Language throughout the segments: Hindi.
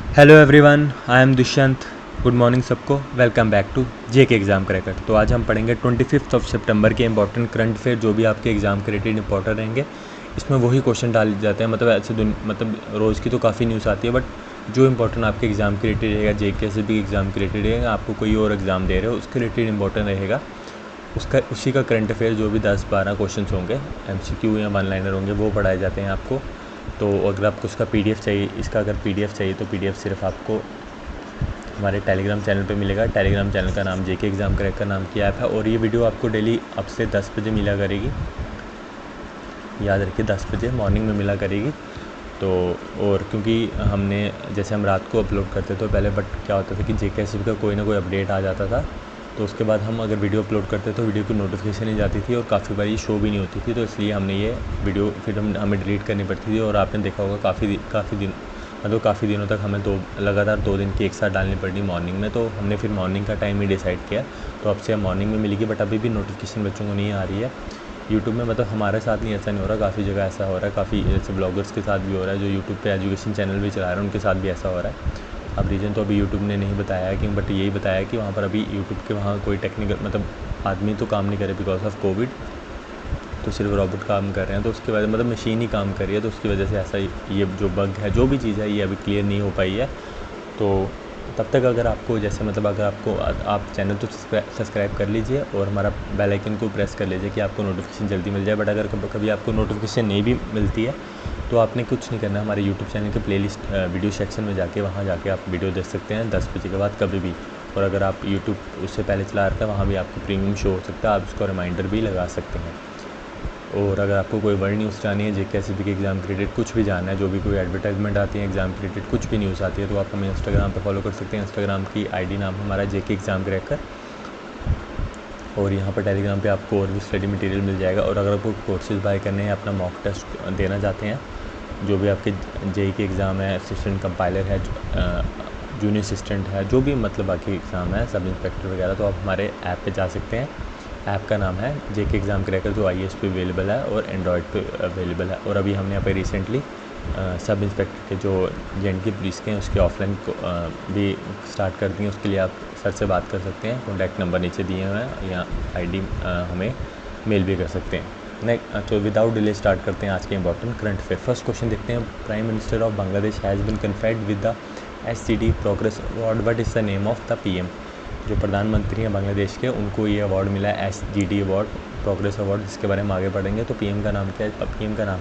Hello everyone, I am Dushyant. Good morning सबको। Welcome back to JK exam cracker. तो आज हम पढ़ेंगे 25 सितंबर के इंपॉर्टेंट करंट अफेयर जो भी आपके एग्ज़ाम के रिलेटेड इंपॉर्टेंट रहेंगे। इसमें वही क्वेश्चन डाल जाते हैं, मतलब ऐसे रोज़ की तो काफ़ी न्यूज़ आती है, बट जो इंपॉर्टेंट आपके एग्ज़ाम के रिलेटेड रहेगा, जेके से भी एग्ज़ाम के रिलेटेड रहेगा, आपको कोई और एग्ज़ाम दे रहे हो उसके रिलेटेड इंपॉर्टेंट रहेगा, उसका उसी का करंट अफेयर जो भी 10-12 क्वेश्चन होंगे, MCQ या वन लाइनर होंगे, वो पढ़ाए जाते हैं आपको। तो अगर आपको उसका PDF चाहिए, इसका अगर PDF चाहिए तो PDF सिर्फ आपको हमारे टेलीग्राम चैनल पे मिलेगा। टेलीग्राम चैनल का नाम जेके एग्ज़ाम क्रैकर नाम की ऐप है, और ये वीडियो आपको डेली अब से 10 बजे मिला करेगी। याद रखिए 10 बजे मॉर्निंग में मिला करेगी। तो और क्योंकि हमने जैसे हम रात को अपलोड करते थे पहले, बट क्या होता था कि जेके का कोई ना कोई अपडेट आ जाता था, तो उसके बाद हम अगर वीडियो अपलोड करते तो वीडियो की नोटिफिकेशन नहीं जाती थी और काफ़ी बार ये शो भी नहीं होती थी। तो इसलिए हमने ये वीडियो फिर हमें डिलीट करनी पड़ती थी, और आपने देखा होगा काफ़ी दिनों तक हमें लगातार 2 दिन की एक साथ डालनी पड़ी मॉर्निंग में। तो हमने फिर मॉर्निंग का टाइम ही डिसाइड किया, तो अब से मॉर्निंग में मिलेगी। बट अभी भी नोटिफिकेशन बच्चों को नहीं आ रही है यूट्यूब में। मतलब हमारे साथ नहीं, ऐसा नहीं हो रहा, काफ़ी जगह ऐसा हो रहा है, काफ़ी जैसे ब्लॉगर्स के साथ भी हो रहा है, जो यूट्यूब पे एजुकेशन चैनल भी चला रहे हैं उनके साथ भी ऐसा हो रहा है। अब रीज़न तो अभी यूट्यूब ने नहीं बताया है कि, बट यही बताया है कि वहाँ पर अभी यूट्यूब के वहाँ कोई टेक्निकल मतलब आदमी तो काम नहीं करे बिकॉज ऑफ कोविड, तो सिर्फ रोबोट काम कर रहे हैं। तो उसकी वजह मतलब मशीन ही काम कर रही है, तो उसकी वजह से ऐसा ये जो बग है, जो भी चीज़ है, ये अभी क्लियर नहीं हो पाई है। तो तब तक अगर आपको जैसे मतलब अगर आपको आप चैनल तो सब्सक्राइब कर लीजिए और हमारा बेल आइकन को प्रेस कर लीजिए कि आपको नोटिफिकेशन जल्दी मिल जाए। बट अगर कभी आपको नोटिफिकेशन नहीं भी मिलती है तो आपने कुछ नहीं करना, हमारे यूट्यूब चैनल के प्लेलिस्ट वीडियो सेक्शन में जाके वहाँ जाके आप वीडियो देख सकते हैं 10 बजे के बाद कभी भी। और अगर आप यूट्यूब उससे पहले चला रहे थे, वहाँ भी आपको प्रीमियम शो हो सकता है, आप उसको रिमाइंडर भी लगा सकते हैं। और अगर आपको कोई वर्ल्ड न्यूज़ जाननी है, जेके के एग्ज़ाम के रिलेटेड कुछ भी जानना है, जो भी कोई एडवर्टाइजमेंट आती है एग्ज़ाम के रिलेटेड, कुछ भी न्यूज़ आती है, तो आप हमें इंस्टाग्राम पे फॉलो कर सकते हैं। इंस्टाग्राम की आईडी नाम हमारा जेके एग्ज़ाम क्रैकर, और यहाँ पर टेलीग्राम पे आपको और भी स्टडी मटेरियल मिल जाएगा। और अगर आपको कोर्सेज़ बाय करने हैं, अपना मॉक टेस्ट देना चाहते हैं, जो भी आपके जेई के एग्ज़ाम है, असिस्टेंट कंपाइलर है, जूनियर असिस्टेंट है, जो भी मतलब बाकी एग्ज़ाम है, सब इंस्पेक्टर वगैरह, तो आप हमारे ऐप पे जा सकते हैं। ऐप का नाम है जेके एग्ज़ाम क्रैकर, जो iOS पे अवेलेबल है और एंड्रॉयड पे अवेलेबल है। और अभी हमने यहाँ पे रिसेंटली सब इंस्पेक्टर के जो JNK पुलिस के हैं उसके ऑफलाइन भी स्टार्ट कर दिए। उसके लिए आप सर से बात कर सकते हैं, कॉन्टैक्ट नंबर नीचे दिए हुए हैं, या ID हमें मेल भी कर सकते हैं। नेक्स्ट, तो विदाउट डिले स्टार्ट करते हैं आज के important current affair. First question देखते हैं। Prime minister of Bangladesh has been conferred with the SCD progress award, what is the name of the PM। जो प्रधानमंत्री हैं बांग्लादेश के, उनको ये अवार्ड मिला है SGD अवार्ड, प्रोग्रेस अवार्ड, जिसके बारे में आगे पढ़ेंगे। तो PM का नाम क्या है? PM का नाम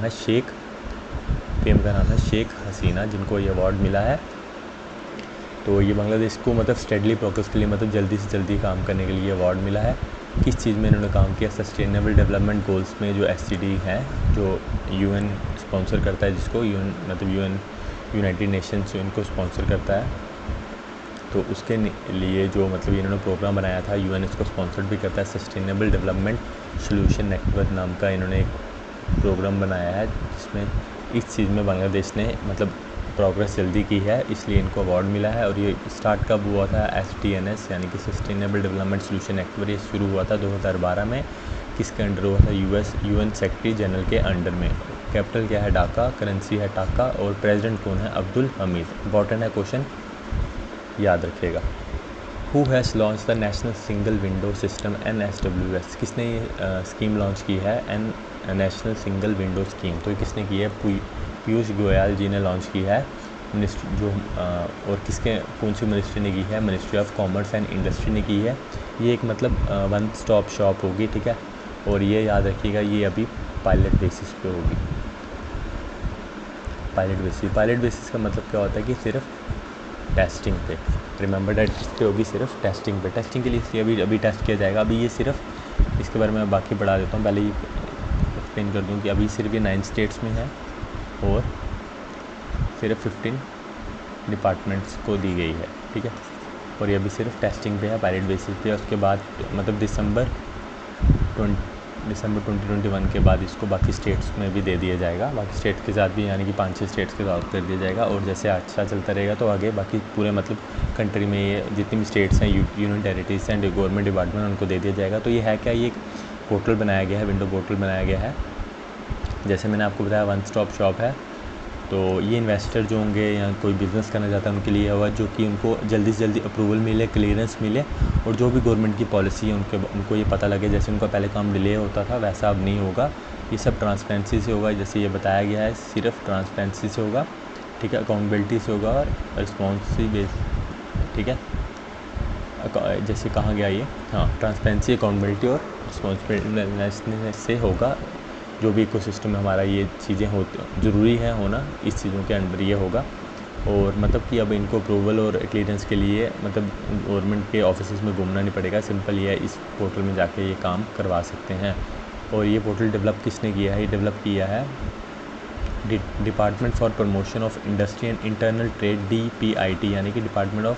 है शेख हसीना, जिनको ये अवार्ड मिला है। तो ये बांग्लादेश को मतलब स्टेडली प्रोग्रेस के लिए, मतलब जल्दी से जल्दी काम करने के लिए अवार्ड मिला है। किस चीज़ में इन्होंने काम किया? सस्टेनेबल डेवलपमेंट गोल्स में, जो SDG है, जो UN स्पॉन्सर करता है, जिसको UN मतलब यूनाइटेड नेशंस इनको स्पॉन्सर करता है। तो उसके लिए जो मतलब इन्होंने प्रोग्राम बनाया था, UN इसको स्पॉन्सर्ड भी करता है। सस्टेनेबल डेवलपमेंट सोल्यूशन नेटवर्क नाम का इन्होंने एक प्रोग्राम बनाया है, जिसमें इस चीज़ में बांग्लादेश ने मतलब प्रोग्रेस जल्दी की है, इसलिए इनको अवार्ड मिला है। और ये स्टार्ट कब हुआ था? SDNS यानी कि सस्टेनेबल डेवलपमेंट सोल्यूशन नेटवर्क, ये शुरू हुआ था 2012 में। किसके अंडर हुआ था? UN सेक्रेटरी जनरल के अंडर में। कैपिटल क्या है? ढाका। करेंसी है टाका। और प्रेसिडेंट कौन है? अब्दुल हमीद। इंपॉर्टेंट है क्वेश्चन, याद रखिएगा। Who has launch the national single window system NSWS, किसने ये स्कीम लॉन्च की है? नेशनल सिंगल विंडो स्कीम, तो ये किसने की है? पीयूष गोयल जी ने लॉन्च की है। मिनिस्ट्री जो और कौन सी मिनिस्ट्री ने की है? Ministry of commerce and industry ने की है। ये एक मतलब वन स्टॉप शॉप होगी, ठीक है। और ये याद रखिएगा, ये अभी पायलट बेसिस पे होगी। पायलट बेसिस का मतलब क्या होता है कि सिर्फ टेस्टिंग पे, रिमेंबर दैट, इस पे होगी सिर्फ टेस्टिंग पे। टेस्टिंग के लिए अभी टेस्ट किया जाएगा। अभी ये सिर्फ, इसके बारे में मैं बाकी पढ़ा देता हूँ, पहले ये एक्सप्लेन कर दूँ कि अभी सिर्फ ये 9 स्टेट्स में है और सिर्फ 15 डिपार्टमेंट्स को दी गई है, ठीक है। और ये अभी सिर्फ टेस्टिंग पे है, पायलट बेसिस पे। उसके बाद मतलब दिसंबर 2021 के बाद इसको बाकी स्टेट्स में भी दे दिया जाएगा, बाकी स्टेट्स के साथ भी, यानी कि 5-6 स्टेट्स के साथ कर दिया जाएगा। और जैसे अच्छा चलता रहेगा तो आगे बाकी पूरे मतलब कंट्री में ये जितनी भी स्टेट्स हैं, union territories and government department, उनको दे दिया जाएगा। तो ये है क्या? ये एक पोर्टल बनाया गया है, विंडो पोर्टल बनाया गया है। जैसे मैंने आपको बताया वन स्टॉप शॉप है, तो ये इन्वेस्टर जो होंगे या कोई बिज़नेस करना चाहता है उनके लिए होगा, जो कि उनको जल्दी से जल्दी अप्रूवल मिले, क्लियरेंस मिले, और जो भी गवर्नमेंट की पॉलिसी है उनको ये पता लगे। जैसे उनका पहले काम डिले होता था वैसा अब नहीं होगा, ये सब ट्रांसपेरेंसी से होगा। जैसे ये बताया गया है सिर्फ ट्रांसपेरेंसी से होगा, ठीक है, अकाउंटेबिलिटी से होगा और रिस्पॉन्सिबिलिटी, ठीक है। जैसे कहा गया ये, हाँ, ट्रांसपेरेंसी, अकाउंटेबिलिटी और रिस्पॉन्सिबिलिटी से होगा। जो भी इकोसिस्टम में हमारा ये चीज़ें होती ज़रूरी है होना, इस चीज़ों के अंडर ये होगा। और मतलब कि अब इनको अप्रूवल और क्लियरेंस के लिए मतलब गवर्नमेंट के ऑफिस में घूमना नहीं पड़ेगा, सिंपल ये है, इस पोर्टल में जाके ये काम करवा सकते हैं। और ये पोर्टल डेवलप किसने किया है? ये डेवलप किया है department for promotion of industry and internal trade, DPIT, यानी कि department of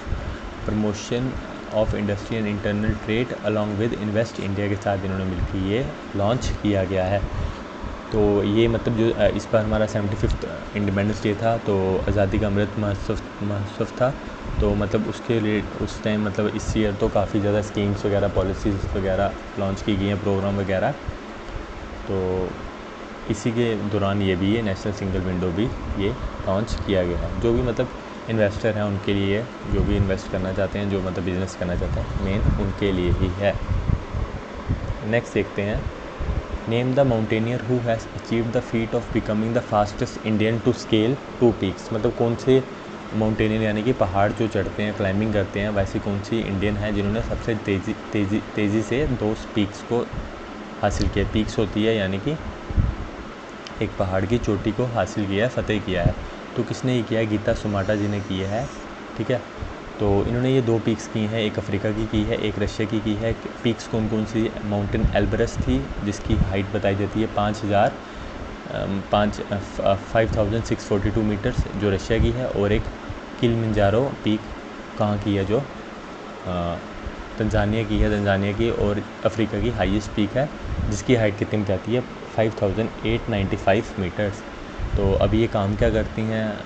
promotion of industry and internal trade along with invest India के साथ इन्होंने मिलकर ये लॉन्च किया गया है। तो ये मतलब जो इस बार हमारा 75th इंडिपेंडेंस डे था, तो आज़ादी का अमृत महोत्सव था, तो मतलब उसके लिए उस टाइम मतलब इस ईयर तो काफ़ी ज़्यादा स्कीम्स वगैरह, पॉलिसीज़ वगैरह लॉन्च की गई हैं, प्रोग्राम वगैरह। तो इसी के दौरान ये भी है, नेशनल सिंगल विंडो भी ये लॉन्च किया गया है। जो भी मतलब इन्वेस्टर हैं उनके लिए, जो भी इन्वेस्ट करना चाहते हैं, जो मतलब बिज़नेस करना चाहते हैं, मेन उनके लिए ही है। नेक्स्ट देखते हैं, name the mountaineer who has achieved the feat of becoming the fastest Indian to scale 2 peaks. मतलब कौन से माउंटेनियर यानी कि पहाड़ जो चढ़ते हैं, क्लाइंबिंग करते हैं, वैसी कौन सी इंडियन है जिन्होंने सबसे तेज़ी से 2 पीक्स को हासिल किया। पीक्स होती है यानी कि एक पहाड़ की चोटी को हासिल किया है, फ़तेह किया है। तो किसने ये किया है? गीता सुमाटा जी ने किया है, ठीक है। तो इन्होंने ये 2 पीक्स की हैं, एक अफ्रीका की है, एक रशिया की है। पीक्स कौन सी? माउंटेन एल्ब्रस थी जिसकी हाइट बताई जाती है 5642 मीटर्स जो रशिया की है, और एक किलिमंजारो पीक कहाँ की है? जो तंजानिया की है, तंजानिया की, और अफ्रीका की हाईएस्ट पीक है जिसकी हाइट कितनी बताती है? 5895 मीटर्स। तो अभी ये काम क्या करती हैं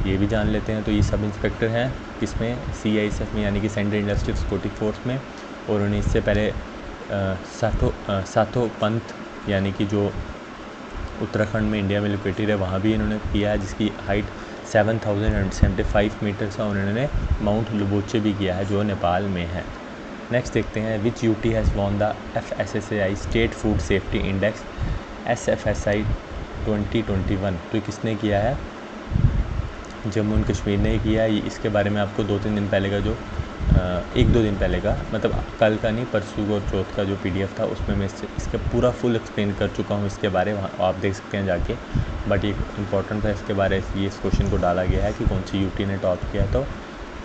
ये भी जान लेते हैं। तो ये सब इंस्पेक्टर हैं किसमें? CISF में, यानी कि सेंट्रल इंडस्ट्रियल सिक्योरिटी फोर्स में। और उन्हें इससे पहले साथो पंथ यानी कि जो उत्तराखंड में इंडिया में लोकेटेड है वहाँ भी इन्होंने किया है, जिसकी हाइट 7075 मीटर्स है। उन्होंने माउंट लुबोचे भी किया है जो नेपाल में है। नेक्स्ट देखते हैं, विच UT has won the FSSAI state food safety index SFSI 2021। तो किसने किया है? जम्मू एंड कश्मीर ने किया है। इसके बारे में आपको 2-3 दिन पहले का जो 1-2 दिन पहले का, मतलब कल का नहीं, परसों और चौथ का जो PDF था उसमें मैं इसका पूरा फुल एक्सप्लेन कर चुका हूँ इसके बारे में, आप देख सकते हैं जाके। बट ये इम्पॉर्टेंट था इसके बारे में, ये इस क्वेश्चन को डाला गया है कि कौन सी UT ने टॉप किया। तो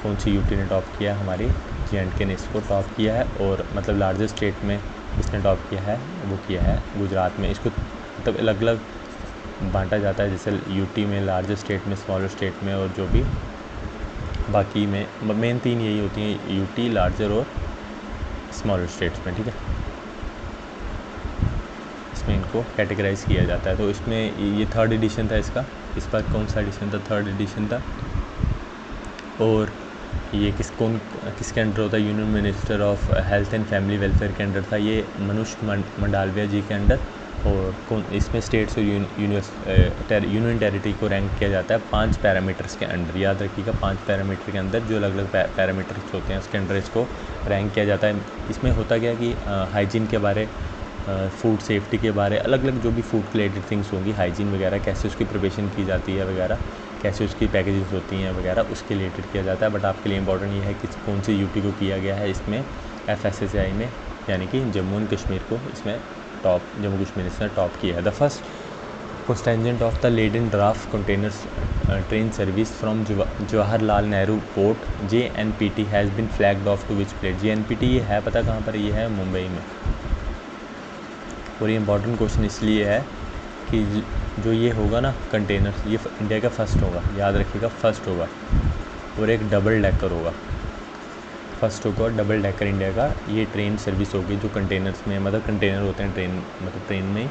कौन सी UT ने टॉप किया? हमारी J&K ने इसको टॉप किया है। और मतलब लार्जेस्ट स्टेट में इसने टॉप किया है, वो किया है गुजरात में। इसको मतलब अलग अलग बांटा जाता है, जैसे UT में लार्जेस्ट स्टेट में, स्मॉलर स्टेट में, और जो भी बाकी में मेन 3 यही होती हैं, UT, लार्जर और स्मॉलर स्टेट्स में, ठीक है। इसमें इनको कैटेगराइज किया जाता है। तो इसमें ये 3rd एडिशन था इसका। इस बार कौन सा एडिशन था? 3rd एडिशन था। और ये किसके अंडर होता है? Union minister of health and family welfare के अंडर था ये, मनुष मंडालविया जी के अंडर। और इसमें स्टेट्स और यूनियन टेरिटरी को रैंक किया जाता है 5 पैरामीटर्स के अंडर। याद रखिएगा, 5 पैरामीटर के अंदर जो अलग अलग पैरामीटर्स होते हैं उसके अंडर इसको रैंक किया जाता है। इसमें होता क्या कि हाइजीन के बारे, फूड सेफ्टी के बारे, अलग अलग जो भी फूड रिलेटेड थिंग्स होंगी, हाइजीन वगैरह, कैसे उसकी प्रिपरेशन की जाती है वगैरह, कैसे उसकी पैकेजिंग होती हैं वगैरह, उसके रिलेटेड किया जाता है। बट आपके लिए इंपॉर्टेंट ये है कि कौन सी UT को किया गया है इसमें, FSSAI में, यानी कि जम्मू एंड कश्मीर को इसमें टॉप, जम्मू कश्मीर इसने टॉप किया है। The first contingent of the laden draft containers train service from Jawaharlal Nehru port JNPT has been flagged off to which place. JNPT ये है, पता कहाँ पर? ये है मुंबई में। और ये इंपॉर्टेंट क्वेश्चन इसलिए है कि जो ये होगा ना कंटेनर, ये इंडिया का फर्स्ट होगा, याद रखिएगा, फर्स्ट होगा। और एक डबल डेकर होगा, फर्स्ट होगा और डबल डेकर इंडिया का ये ट्रेन सर्विस होगी जो कंटेनर्स में, मतलब कंटेनर होते हैं ट्रेन, मतलब ट्रेन में,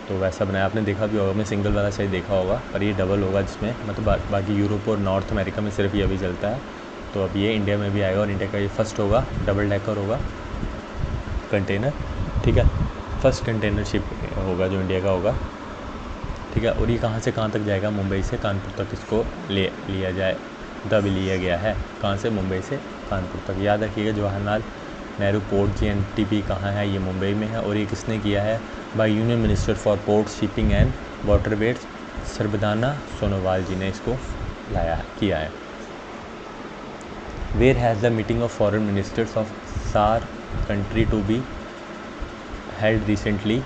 तो वैसा बनाया। आपने देखा भी होगा, मैं सिंगल वाला शायद देखा होगा, पर ये डबल होगा जिसमें मतलब बाकी यूरोप और नॉर्थ अमेरिका में सिर्फ ये अभी चलता है। तो अब ये इंडिया में भी आएगा और इंडिया का ये फर्स्ट होगा, डबल डेकर होगा कंटेनर, ठीक है। फर्स्ट कंटेनर शिप होगा जो इंडिया का होगा, ठीक है। और ये कहाँ से कहाँ तक जाएगा, मुंबई से कानपुर तक इसको लिया जाए तब लिया गया है। कहाँ से, मुंबई से कानपुर तक। याद रखिएगा जवाहरलाल नेहरू पोर्ट JNTP कहाँ है, ये मुंबई में है। और ये किसने किया है, by union minister for port shipping and waterways Sarbananda Sonowal ji ने इसको किया है। Where has the meeting of foreign ministers of SAARC country to be held recently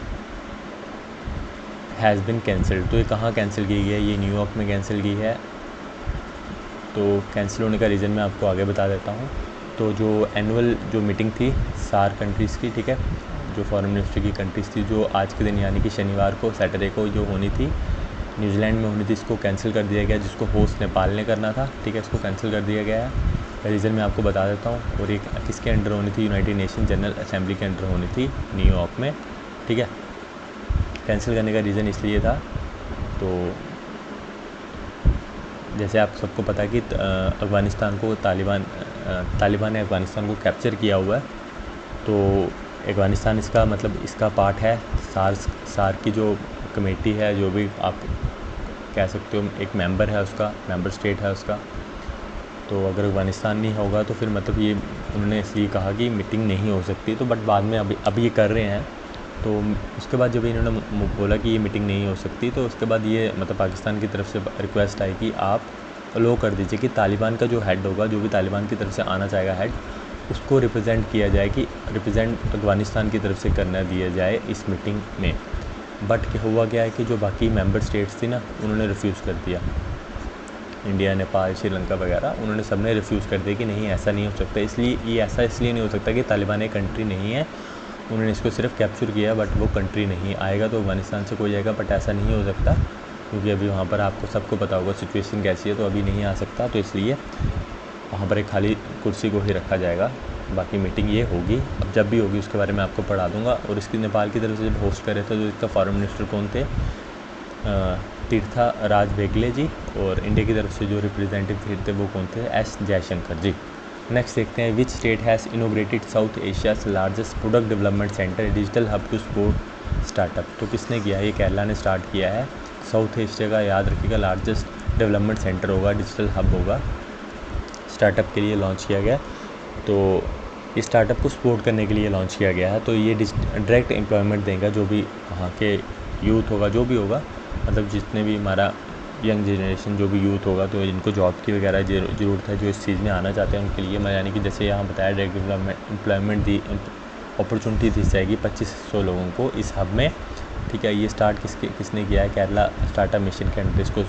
has been cancelled. तो ये कहाँ कैंसिल की गई है, ये न्यूयॉर्क में कैंसिल की है। तो कैंसिल होने का रीज़न मैं आपको आगे बता देता हूँ। तो जो एनुअल जो मीटिंग थी सार कंट्रीज़ की, ठीक है, जो फॉरेन मिनिस्ट्री की कंट्रीज़ थी, जो आज के दिन यानी कि शनिवार को, सैटरडे को जो होनी थी न्यूजीलैंड में होनी थी, इसको कैंसिल कर दिया गया, जिसको होस्ट नेपाल ने करना था, ठीक है, इसको कैंसिल कर दिया गया है। रीज़न मैं आपको बता देता हूँ। और एक किसके अंडर होनी थी, यूनाइटेड नेशन जनरल असेंबली के अंडर होनी थी न्यूयॉर्क में, ठीक है। कैंसिल करने का रीज़न इसलिए था, तो जैसे आप सबको पता है कि अफ़गानिस्तान को तालिबान ने अफ़गानिस्तान को कैप्चर किया हुआ है। तो अफ़गानिस्तान इसका मतलब इसका पार्ट है। सार की जो कमेटी है, जो भी आप कह सकते हो, एक मेंबर है उसका, मेंबर स्टेट है उसका। तो अगर अफ़गानिस्तान नहीं होगा तो फिर मतलब ये उन्होंने इसलिए कहा कि मीटिंग नहीं हो सकती। तो बट बाद में अभी ये कर रहे हैं। तो उसके बाद जब इन्होंने बोला कि ये मीटिंग नहीं हो सकती, तो उसके बाद ये मतलब पाकिस्तान की तरफ से रिक्वेस्ट आई कि आप अलो कर दीजिए कि तालिबान का जो हेड होगा, जो भी तालिबान की तरफ से आना चाहेगा हेड, उसको रिप्रेजेंट किया जाए, कि रिप्रेजेंट अफ़गानिस्तान की तरफ से करना दिया जाए इस मीटिंग में। बट हुआ क्या है कि जो बाकी मेंबर स्टेट्स थी ना, उन्होंने रिफ्यूज़ कर दिया। इंडिया, नेपाल, श्रीलंका वगैरह, उन्होंने सब ने रिफ्यूज़ कर दिया कि नहीं, ऐसा नहीं हो सकता। इसलिए ये ऐसा इसलिए नहीं हो सकता कि तालिबान एक कंट्री नहीं है, उन्होंने इसको सिर्फ कैप्चर किया, बट वो कंट्री नहीं आएगा। तो अफ़गानिस्तान से कोई जाएगा, बट ऐसा नहीं हो सकता, क्योंकि अभी वहाँ पर आपको सबको पता होगा सिचुएशन कैसी है, तो अभी नहीं आ सकता। तो इसलिए वहाँ पर एक खाली कुर्सी को ही रखा जाएगा। बाकी मीटिंग ये होगी, अब जब भी होगी उसके बारे में आपको पढ़ा दूँगा। और इसकी नेपाल की तरफ से जब होस्ट कर रहे थे, तो इसका फॉरेन मिनिस्टर कौन थे, तीर्था राज बेगले जी। और इंडिया की तरफ से जो रिप्रेजेंटेटिव थे वो कौन थे, एस जयशंकर जी। नेक्स्ट देखते हैं, which state has inaugurated South Asia's largest product development centre digital hub to support startup. तो किसने किया है, ये केरला ने स्टार्ट किया है। साउथ एशिया का याद रखिएगा लार्जेस्ट डेवलपमेंट सेंटर होगा, डिजिटल हब होगा, स्टार्टअप के लिए लॉन्च किया गया। तो इस स्टार्टअप को सपोर्ट करने के लिए लॉन्च किया गया है। तो ये डायरेक्ट एम्प्लॉयमेंट देगा, जो भी वहाँ के यूथ होगा, जो भी होगा, मतलब जितने भी हमारा यंग जनरेशन जो भी यूथ होगा, तो इनको जॉब की वगैरह ज़रूरत है, जो इस चीज़ में आना चाहते हैं उनके लिए। मैं यानी कि जैसे यहाँ बताया, डायरेक्ट एम्प्लॉयमेंट दी अपॉर्चुनिटी दी जाएगी 2500 लोगों को इस हब में, ठीक है। ये स्टार्ट किसने किया है, केरला स्टार्टअप मिशन के अंडर इसको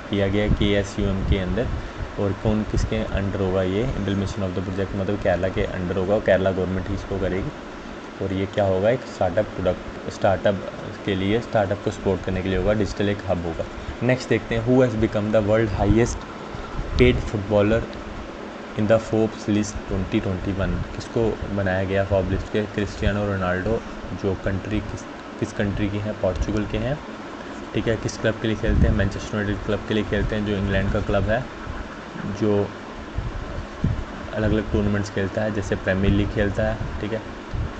किया गया है, KSUM के अंदर। और कौन किसके अंडर होगा, ये इम्प्लीमेंटेशन ऑफ द प्रोजेक्ट मतलब केरला के अंडर होगा, केरला गवर्नमेंट ही इसको करेगी। और ये क्या होगा, एक स्टार्टअप के लिए, स्टार्टअप को सपोर्ट करने के लिए होगा, डिजिटल एक हब होगा। नेक्स्ट देखते हैं, who has become the world highest paid footballer in the Forbes list 2021। किसको बनाया गया फोर्ब्स लिस्ट के, क्रिस्टियानो रोनाल्डो, जो कंट्री किस कंट्री के हैं, पोर्चुगल के हैं, ठीक है। किस क्लब के लिए खेलते हैं, मैनचेस्टर यूनाइटेड क्लब के लिए खेलते हैं, जो इंग्लैंड का क्लब है, जो अलग अलग टूर्नामेंट्स खेलता है, जैसे प्रीमियर लीग खेलता है, ठीक है।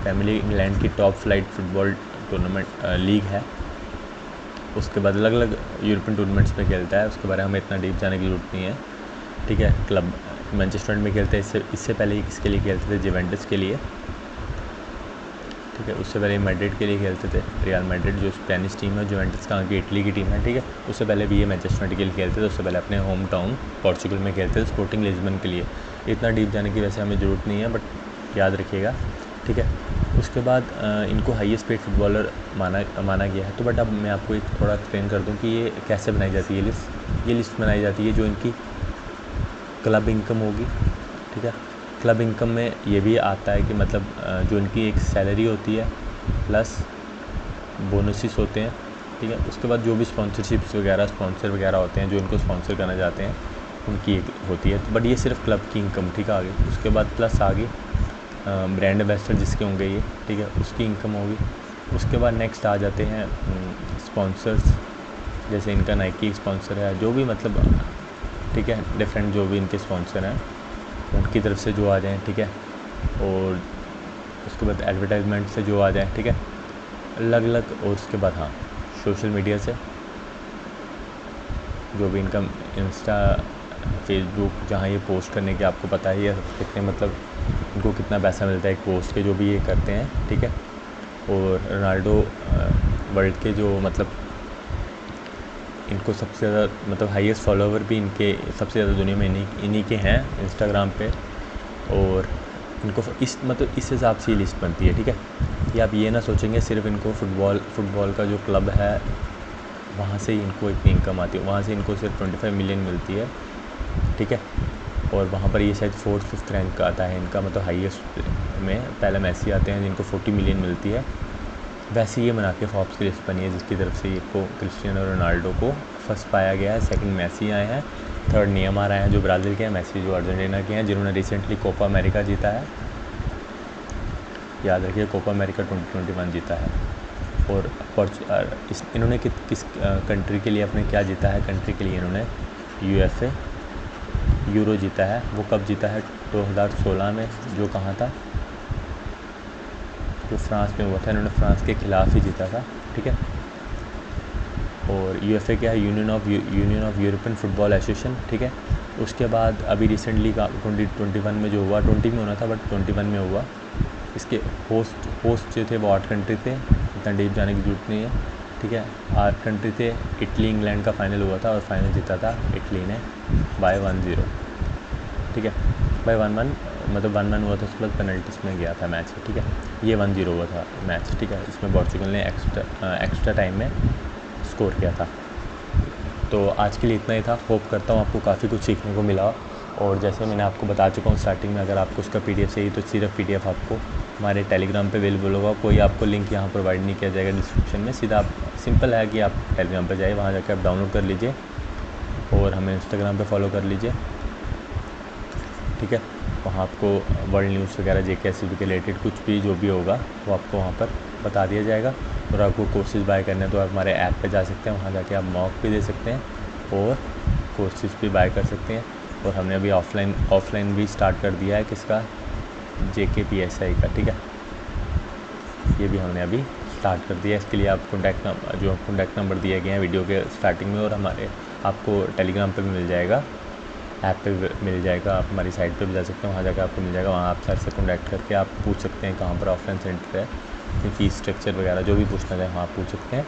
प्रीमियर लीग इंग्लैंड की top flight football tournament league है। उसके बाद अलग अलग यूरोपियन टूर्नामेंट्स में खेलता है, उसके बारे में हमें इतना डीप जाने की ज़रूरत नहीं है, ठीक है। क्लब मैनचेस्टर में खेलते हैं, इससे पहले ही किसके लिए खेलते थे, जुवेंटस के लिए, ठीक है। उससे पहले मैड्रिड के लिए खेलते थे, रियल मैड्रिड जो स्पेनिश टीम है, जुवेंटस कहाँ की, इटली की टीम है, ठीक है। उससे पहले भी ये मैनचेस्टर के लिए खेलते थे, उससे पहले अपने होम टाउन पोर्चुगल में खेलते थे, स्पोर्टिंग लिस्बन के लिए। इतना डीप जाने की वैसे हमें ज़रूरत नहीं है, बट याद रखिएगा, ठीक है। उसके बाद इनको हाईएस्ट पेड फुटबॉलर माना गया है। तो बट अब मैं आपको एक थोड़ा एक्सप्लेन कर दूं कि ये कैसे बनाई जाती है लिस्ट। ये लिस्ट बनाई जाती है जो इनकी क्लब इनकम होगी, ठीक है। क्लब इनकम में ये भी आता है कि मतलब जो इनकी एक सैलरी होती है प्लस बोनसेस होते हैं, ठीक है। उसके बाद जो भी स्पॉन्सरशिप्स वगैरह स्पॉन्सर वगैरह होते हैं जो इनको स्पॉन्सर करना चाहते हैं उनकी एक होती है। तो बट ये सिर्फ क्लब की इनकम, ठीक है। आगे उसके बाद प्लस आगे ब्रांड एम्बेसडर जिसके होंगे ये, ठीक है, उसकी इनकम होगी। उसके बाद नेक्स्ट आ जाते हैं स्पॉन्सर्स, जैसे इनका नाइकी स्पॉन्सर है, जो भी मतलब, ठीक है, डिफरेंट जो भी इनके स्पॉन्सर हैं उनकी तरफ से जो आ जाएँ, ठीक है। और उसके बाद एडवर्टाइजमेंट से जो आ जाए, ठीक है, अलग अलग। और उसके बाद हाँ, सोशल मीडिया से जो भी इनका इंस्टा फेसबुक जहाँ ये पोस्ट करने के आपको पता ही है कितने मतलब इनको कितना पैसा मिलता है एक पोस्ट के जो भी ये करते हैं, ठीक है। और रोनाल्डो वर्ल्ड के जो मतलब इनको सबसे ज़्यादा मतलब हाईएस्ट फॉलोवर भी इनके सबसे ज़्यादा दुनिया में इन्हीं के हैं इंस्टाग्राम पे। और इनको इस मतलब इस हिसाब से ही लिस्ट बनती है, ठीक है। कि आप ये ना सोचेंगे सिर्फ इनको फुटबॉल का जो क्लब है वहाँ से ही इनको इतनी इनकम आती है, वहाँ से इनको सिर्फ 25 मिलियन मिलती है, ठीक है। और वहाँ पर ये शायद 4th-5th रैंक का आता है इनका मतलब हाईएस्ट में। पहले मैसी आते हैं जिनको 40 मिलियन मिलती है। वैसे ये बना के फॉर्ब्स की लिस्ट बनी है जिसकी तरफ से इसको क्रिस्टियानो रोनाल्डो को फर्स्ट पाया गया है। सेकंड मैसी आए हैं, थर्ड नेमार आए हैं जो ब्राज़ील के हैं, मैसी जो अर्जेंटीना के हैं, जिन्होंने रिसेंटली कोपा अमेरिका जीता है। याद रखिए कोपा अमेरिका 2021 जीता है। और इन्होंने किस कंट्री के लिए अपने क्या जीता है, कंट्री के लिए इन्होंने यूएफए यूरो जीता है। वो कब जीता है? 2016 में, जो कहाँ था, जो फ्रांस में हुआ था। इन्होंने फ्रांस के ख़िलाफ़ ही जीता था, ठीक है। और यूएफए क्या है? Union of European football association, ठीक है। उसके बाद अभी रिसेंटली का 2021 में जो हुआ, 20 में होना था बट 21 में हुआ। इसके होस्ट जो थे वो 8 कंट्री थे, इतना डीप जाने की ज़रूरत नहीं है, ठीक है। 8 कंट्री थे। इटली इंग्लैंड का फाइनल हुआ था और फाइनल जीता था इटली ने बाय 1-0, ठीक है। बाय 1-1 मतलब 1-1 हुआ था, उसके बाद पेनल्टीज में गया था मैच, ठीक है। ये 1-0 हुआ था मैच, ठीक है। इसमें पोर्चुगल ने एक्स्ट्रा टाइम में स्कोर किया था। तो आज के लिए इतना ही था। होप करता हूँ आपको काफ़ी कुछ सीखने को मिला। और जैसे मैंने आपको बता चुका हूँ स्टार्टिंग में, अगर आपको उसका PDF चाहिए तो सिर्फ PDF आपको हमारे टेलीग्राम पे अवेलेबल होगा। कोई आपको लिंक यहाँ प्रोवाइड नहीं किया जाएगा डिस्क्रिप्शन में। सीधा आप सिंपल है कि आप टेलीग्राम पर जाइए, वहाँ जाकर आप डाउनलोड कर लीजिए और हमें इंस्टाग्राम पे फॉलो कर लीजिए, ठीक है। वहाँ आपको वर्ल्ड न्यूज़ वगैरह JKSB के रिलेटेड कुछ भी जो भी होगा वो आपको वहाँ पर बता दिया जाएगा। और आपको कोर्सेज़ बाय करने हैं तो आप हमारे ऐप पे जा सकते हैं, वहाँ जाके आप मॉक भी दे सकते हैं और कोर्सेज़ भी बाय कर सकते हैं। और हमने अभी ऑफलाइन भी स्टार्ट कर दिया है किसका? JKPSI का, ठीक है। ये भी हमने अभी स्टार्ट कर दिया है। इसके लिए आप कॉन्टैक्ट नंबर दिए गए हैं वीडियो के स्टार्टिंग में, और हमारे आपको टेलीग्राम पे भी मिल जाएगा, ऐप पे मिल जाएगा। आप हमारी साइट पे भी जा सकते हैं, वहाँ जाकर आपको मिल जाएगा। वहाँ आप सर से कॉन्टैक्ट करके आप पूछ सकते हैं कहाँ पर ऑफलाइन सेंटर है, फ़ीस स्ट्रक्चर वगैरह जो भी पूछना चाहें वहाँ आप पूछ सकते हैं।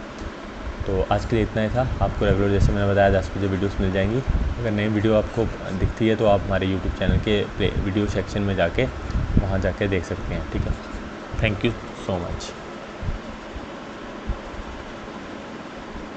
तो आज के लिए इतना ही था। आपको रेगुलर जैसे मैंने बताया 10 बजे वीडियोस मिल जाएंगी। अगर नई वीडियो आपको दिखती है तो आप हमारे यूट्यूब चैनल के वीडियो सेक्शन में जाके वहाँ जाके देख सकते हैं, ठीक है। Thank you so much.